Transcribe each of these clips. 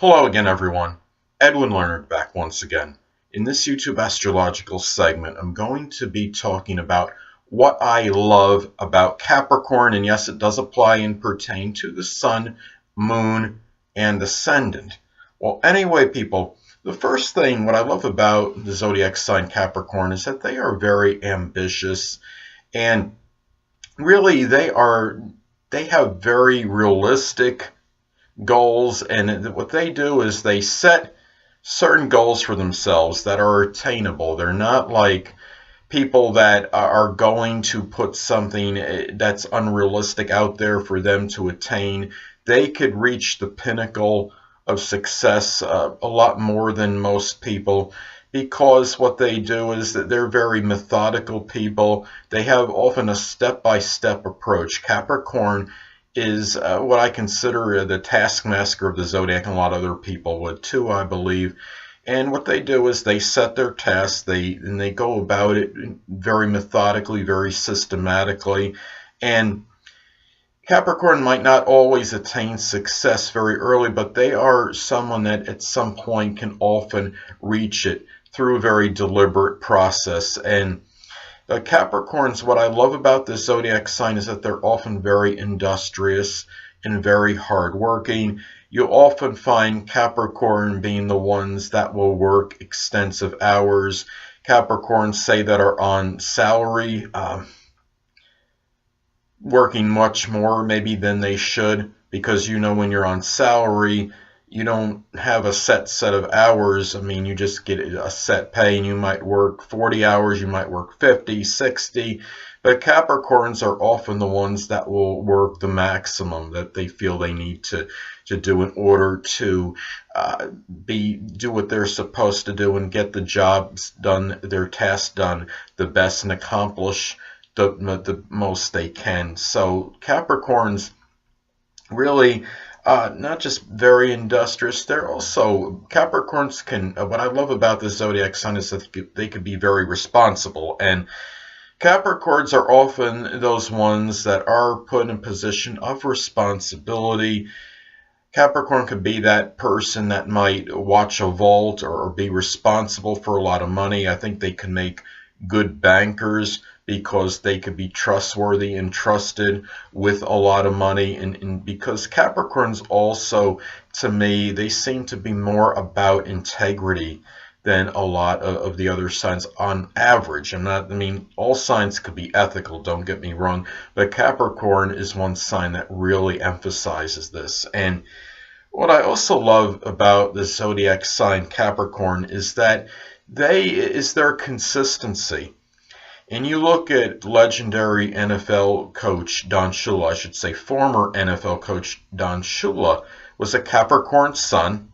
Hello again, everyone. Edwin Learnard back once again. In this YouTube astrological segment, I'm going to be talking about what I love about Capricorn, and yes, it does apply and pertain to the Sun, Moon, and Ascendant. Well, anyway, people, the first thing, what I love about the zodiac sign Capricorn is that they are very ambitious, and really they have very realistic goals, and what they do is they set certain goals for themselves that are attainable. They're not like people that are going to put something that's unrealistic out there for them to attain. They could reach the pinnacle of success a lot more than most people, because what they do is that they're very methodical people. They have often a step-by-step approach. Capricorn is what I consider the taskmaster of the zodiac, and a lot of other people would too, I believe. And what they do is they set their tasks, and they go about it very methodically, very systematically. And Capricorn might not always attain success very early, but they are someone that at some point can often reach it through a very deliberate process. And Capricorns, what I love about this zodiac sign is that they're often very industrious and very hardworking. You'll often find Capricorn being the ones that will work extensive hours. Capricorns, say, that are on salary, working much more maybe than they should, because when you're on salary, you don't have a set of hours. I mean, you just get a set pay, and you might work 40 hours, you might work 50, 60. But Capricorns are often the ones that will work the maximum that they feel they need to do in order to do what they're supposed to do and get the jobs done, their tasks done the best, and accomplish the most they can. So Capricorns really not just very industrious, they're also, Capricorns can, what I love about the zodiac sign is that they could be very responsible, and Capricorns are often those ones that are put in a position of responsibility. Capricorn could be that person that might watch a vault or be responsible for a lot of money. I think they can make good bankers because they could be trustworthy and trusted with a lot of money. And because Capricorns also, to me, they seem to be more about integrity than a lot of the other signs on average. I mean, all signs could be ethical, don't get me wrong, but Capricorn is one sign that really emphasizes this. And what I also love about the zodiac sign Capricorn is that their consistency. And you look at legendary NFL coach Don Shula, I should say former NFL coach Don Shula, was a Capricorn sun.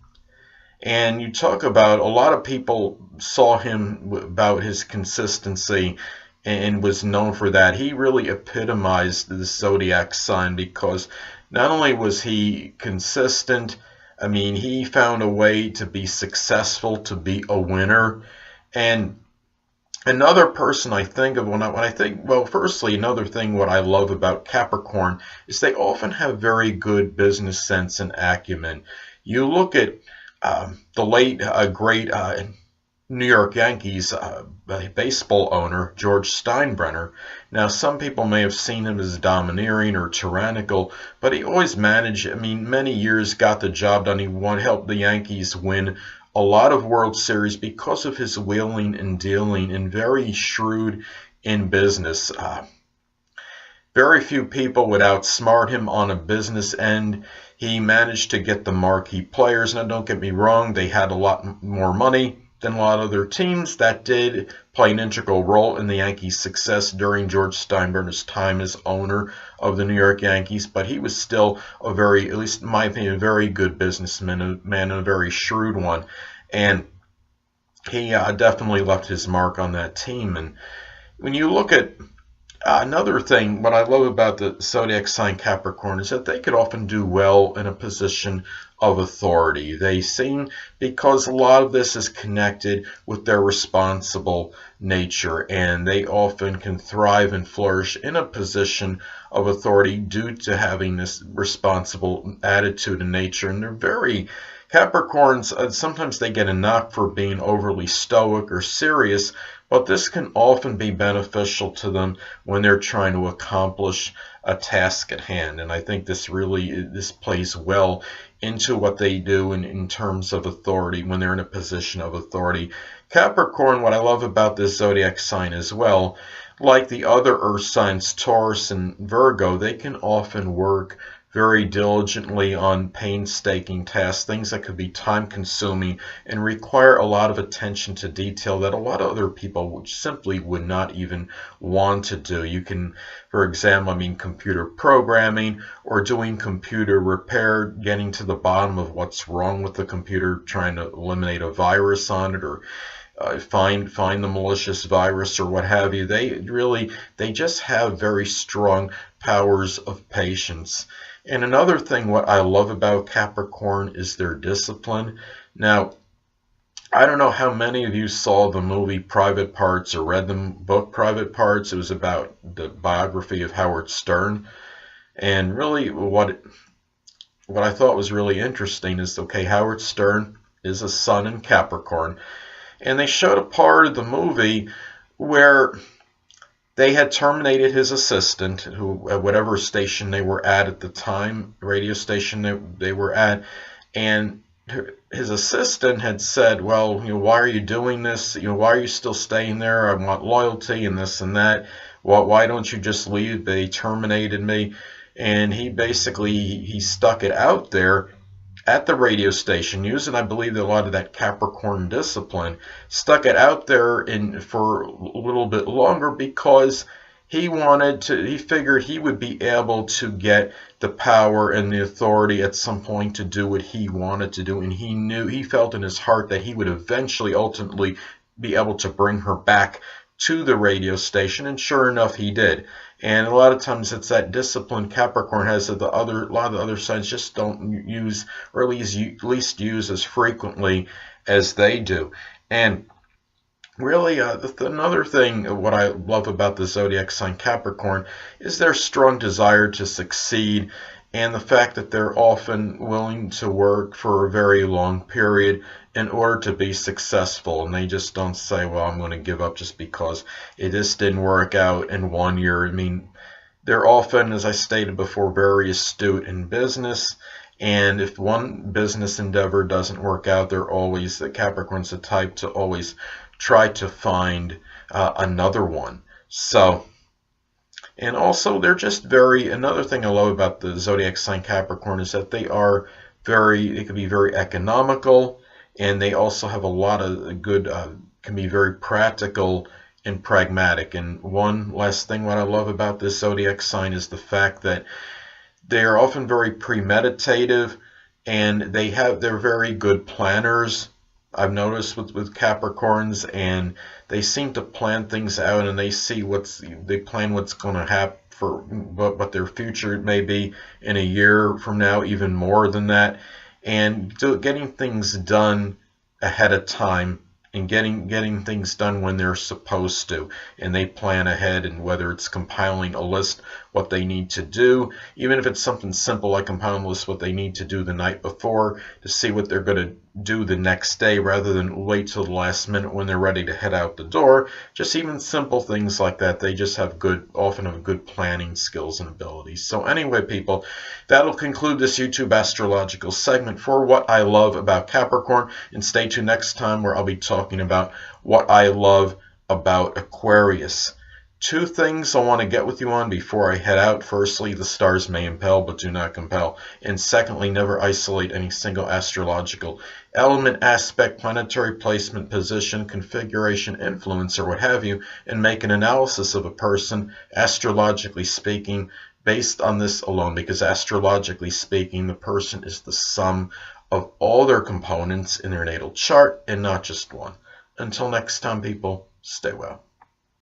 And you talk about, a lot of people saw him about his consistency and was known for that. He really epitomized the zodiac sign, because not only was he consistent, I mean, he found a way to be successful, to be a winner. And another person I think of when I think, well, firstly, another thing what I love about Capricorn is they often have very good business sense and acumen. You look at the late great New York Yankees baseball owner, George Steinbrenner. Now, some people may have seen him as domineering or tyrannical, but he always managed, I mean, many years got the job done. He helped the Yankees win a lot of World Series because of his wheeling and dealing, and very shrewd in business. Very few people would outsmart him on a business end. He managed to get the marquee players. Now, don't get me wrong, they had a lot more money than a lot of other teams. That did play an integral role in the Yankees' success during George Steinbrenner's time as owner of the New York Yankees, but he was still a very, at least in my opinion, a very good businessman, and a very shrewd one. And he definitely left his mark on that team. And when you look at another thing, what I love about the zodiac sign Capricorn is that they could often do well in a position of authority. They seem, because a lot of this is connected with their responsible nature, and they often can thrive and flourish in a position of authority due to having this responsible attitude and nature. And they're very Capricorns, sometimes they get a knock for being overly stoic or serious, but this can often be beneficial to them when they're trying to accomplish a task at hand. And I think this plays well into what they do in terms of authority when they're in a position of authority. Capricorn, what I love about this zodiac sign as well, like the other earth signs, Taurus and Virgo, they can often work very diligently on painstaking tasks, things that could be time-consuming and require a lot of attention to detail that a lot of other people simply would not even want to do. You can, for example, computer programming or doing computer repair, getting to the bottom of what's wrong with the computer, trying to eliminate a virus on it, or find the malicious virus or what have you. They just have very strong powers of patience. And another thing, what I love about Capricorn is their discipline. Now, I don't know how many of you saw the movie Private Parts or read the book Private Parts. It was about the biography of Howard Stern. And really what I thought was really interesting is, okay, Howard Stern is a sun in Capricorn. And they showed a part of the movie where they had terminated his assistant, who at whatever station they were at the time, radio station they were at, and his assistant had said, well, why are you doing this? Why are you still staying there? I want loyalty and this and that. Well, why don't you just leave? They terminated me. And he basically, he stuck it out there at the radio station, using, I believe, a lot of that Capricorn discipline, stuck it out there for a little bit longer because he figured he would be able to get the power and the authority at some point to do what he wanted to do, and he felt in his heart that he would eventually, ultimately, be able to bring her back to the radio station, and sure enough, he did. And a lot of times it's that discipline Capricorn has that a lot of the other signs just don't use, or at least use as frequently as they do. And really, another thing, what I love about the zodiac sign Capricorn is their strong desire to succeed, and the fact that they're often willing to work for a very long period in order to be successful. And they just don't say, well, I'm going to give up just because it just didn't work out in 1 year. They're often, as I stated before, very astute in business. And if one business endeavor doesn't work out, the Capricorn's the type to always try to find another one. And also, they're just another thing I love about the zodiac sign Capricorn is that they can be very economical, and they also have a lot of good, can be very practical and pragmatic. And one last thing, what I love about this zodiac sign is the fact that they are often very premeditative, and they're very good planners. I've noticed with Capricorns, and they seem to plan things out, and they plan what's going to happen for what their future may be in a year from now, even more than that, and getting things done ahead of time, and getting things done when they're supposed to, and they plan ahead. And whether it's compiling a list what they need to do, even if it's something simple like compiling a list what they need to do the night before to see what they're going to do the next day, rather than wait till the last minute when they're ready to head out the door. Just even simple things like that, they just often have good planning skills and abilities. So anyway, people, that'll conclude this YouTube astrological segment for what I love about Capricorn, and stay tuned next time where I'll be talking about what I love about Aquarius. Two things I want to get with you on before I head out. Firstly, the stars may impel but do not compel. And secondly, never isolate any single astrological element, aspect, planetary placement, position, configuration, influence, or what have you, and make an analysis of a person, astrologically speaking, based on this alone. Because astrologically speaking, the person is the sum of all their components in their natal chart, and not just one. Until next time, people, stay well.